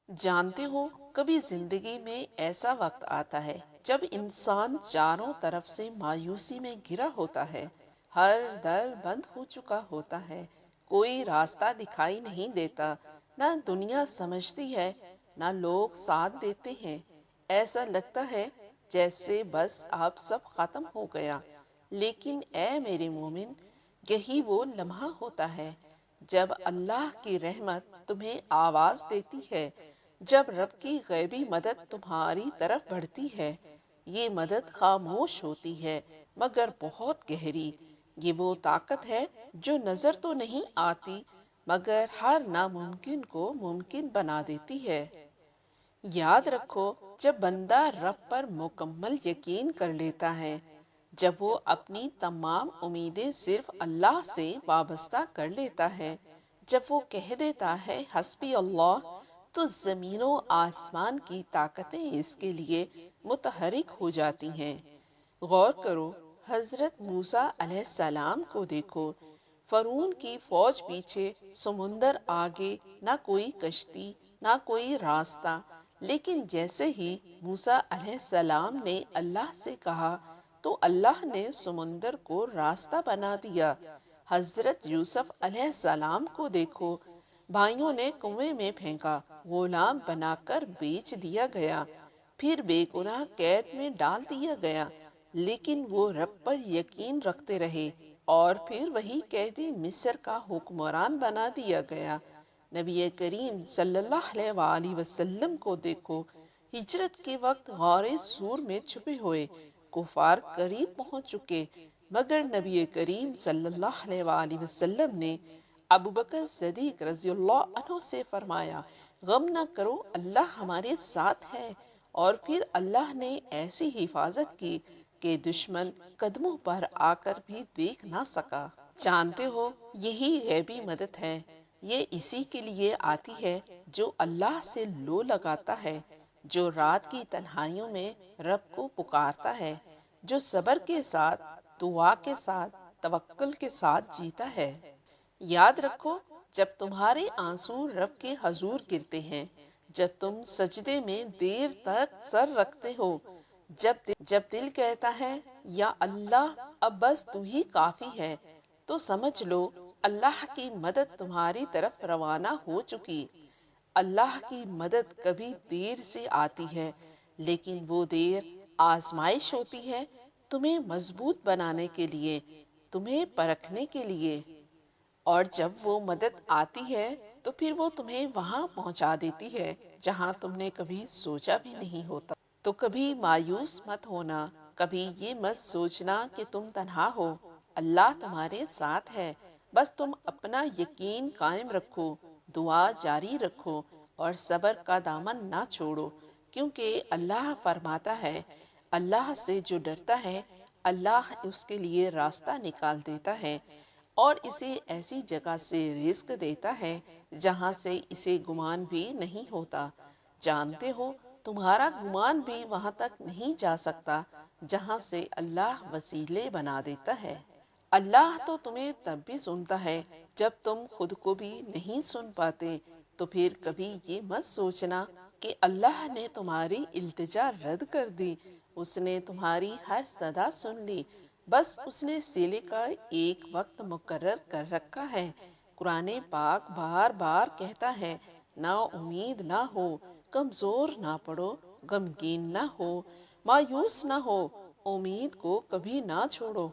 जानते हो, कभी जिंदगी में ऐसा वक्त आता है जब इंसान चारों तरफ से मायूसी में घिरा होता है। हर दर बंद हो चुका होता है। कोई रास्ता दिखाई नहीं देता। ना दुनिया समझती है, ना लोग साथ देते हैं। ऐसा लगता है जैसे बस अब सब खत्म हो गया। लेकिन ए मेरे मोमिन, यही वो लम्हा होता है जब अल्लाह की रहमत तुम्हें आवाज देती है, जब रब की गैबी मदद तुम्हारी तरफ बढ़ती है। ये मदद खामोश होती है मगर बहुत गहरी। ये वो ताकत है जो नजर तो नहीं आती मगर हर नामुमकिन को मुमकिन बना देती है। याद रखो, जब बंदा रब पर मुकम्मल यकीन कर लेता है, जब वो अपनी तमाम उम्मीदें सिर्फ अल्लाह से वाबस्ता कर लेता है, जब वो कह देता है हस्बी अल्लाह, तो जमीनों आसमान की ताकतें इसके लिए मुतहरिक हो जाती हैं। गौर करो, हजरत मूसा अलैहिस्सलाम को देखो। फरून की फौज पीछे, समुंदर आगे, ना कोई कश्ती, ना कोई रास्ता। लेकिन जैसे ही मूसा अलैहिस्सलाम ने अल्लाह से कहा, तो अल्लाह ने समुंदर को रास्ता बना दिया। हजरत यूसुफ अलैहिस्सलाम को देखो। भाइयों ने कुएं में फेंका, गुलाम बनाकर बेच दिया गया, फिर बेगुनाह कैद में डाल दिया गया। लेकिन वो रब पर यकीन रखते रहे और फिर वही कैदी मिस्र का हुक्मरान बना दिया गया। नबी करीम सल्लल्लाहु अलैहि वसल्लम को देखो। हिजरत के वक्त गौरे सूर में छुपे हुए कुफार करीब पहुंच चुके, मगर नबी करीम सल्लल्लाहु अलैहि वसल्लम ने अबू बकर सदीक रज़ियल्लाहु अन्हु से फरमाया, गम न करो, अल्लाह हमारे साथ है। और फिर अल्लाह ने ऐसी हिफाजत की कि दुश्मन कदमों पर आकर भी देख ना सका। जानते हो, यही गैबी मदद है। ये इसी के लिए आती है जो अल्लाह से लो लगाता है, जो रात की तन्हाइयों में रब को पुकारता है, जो सब्र के साथ, दुआ के साथ, तवक्कुल के साथ जीता है। याद रखो, जब तुम्हारे आंसू रब के हजूर गिरते हैं, जब तुम सजदे में देर तक सर रखते हो, जब दिल कहता है या अल्लाह अब बस तू ही काफी है, तो समझ लो अल्लाह की मदद तुम्हारी तरफ रवाना हो चुकी। अल्लाह की मदद कभी देर से आती है, लेकिन वो देर आजमाइश होती है, तुम्हें मजबूत बनाने के लिए, तुम्हें परखने के लिए। और जब वो मदद आती है, तो फिर वो तुम्हें वहां पहुंचा देती है जहां तुमने कभी सोचा भी नहीं होता। तो कभी मायूस मत होना, कभी ये मत सोचना कि तुम तन्हा हो। अल्लाह तुम्हारे साथ है। बस तुम अपना यकीन कायम रखो, दुआ जारी रखो और सब्र का दामन ना छोड़ो। क्योंकि अल्लाह फरमाता है, अल्लाह से जो डरता है, अल्लाह उसके लिए रास्ता निकाल देता है और इसे ऐसी जगह से रिस्क देता है जहां से इसे गुमान भी नहीं होता। जानते हो, तुम्हारा गुमान भी वहां तक नहीं जा सकता जहां से अल्लाह वसीले बना देता है। अल्लाह तो तुम्हें तब भी सुनता है जब तुम खुद को भी नहीं सुन पाते। तो फिर कभी ये मत सोचना कि अल्लाह ने तुम्हारी इल्तिजा रद्द कर दी। उसने तुम्हारी हर सदा सुन ली। बस उसने सिले का एक वक्त मुकर्रर कर रखा है। कुरान पाक बार बार कहता है, ना उम्मीद ना हो, कमजोर ना पड़ो, गमगीन ना हो, मायूस ना हो, उम्मीद को कभी ना छोड़ो।